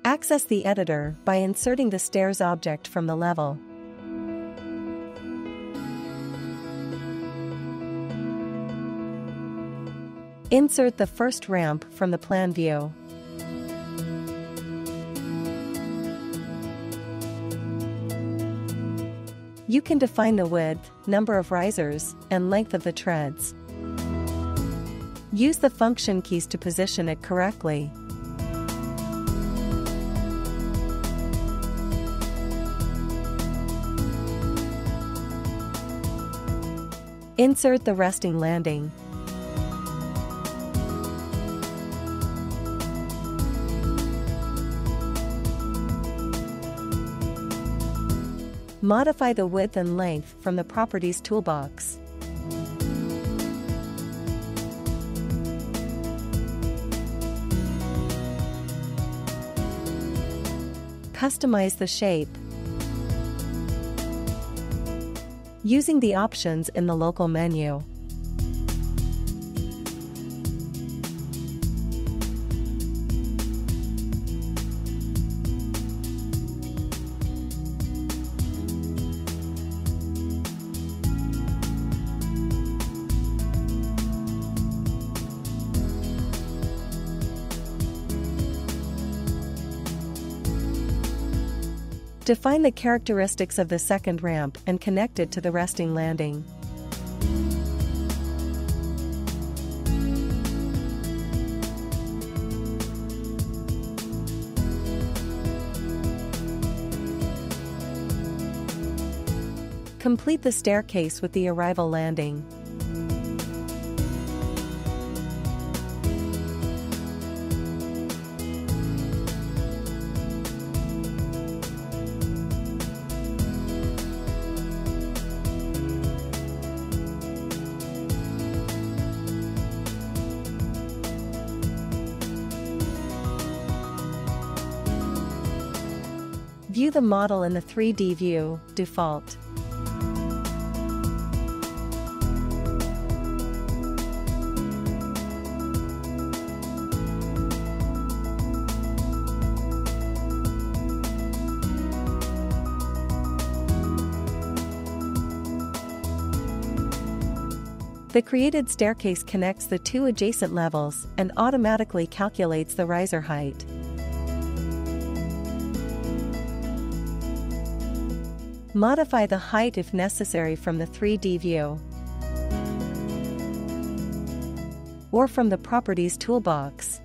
Access the editor by inserting the stairs object from the level. Insert the first ramp from the plan view. You can define the width, number of risers, and length of the treads. Use the function keys to position it correctly. Insert the resting landing. Modify the width and length from the Properties toolbox. Customize the shape. Using the options in the local menu. Define the characteristics of the second ramp and connect it to the resting landing. Complete the staircase with the arrival landing. View the model in the 3D view, default. The created staircase connects the two adjacent levels and automatically calculates the riser height. Modify the height if necessary from the 3D view or from the Properties toolbox.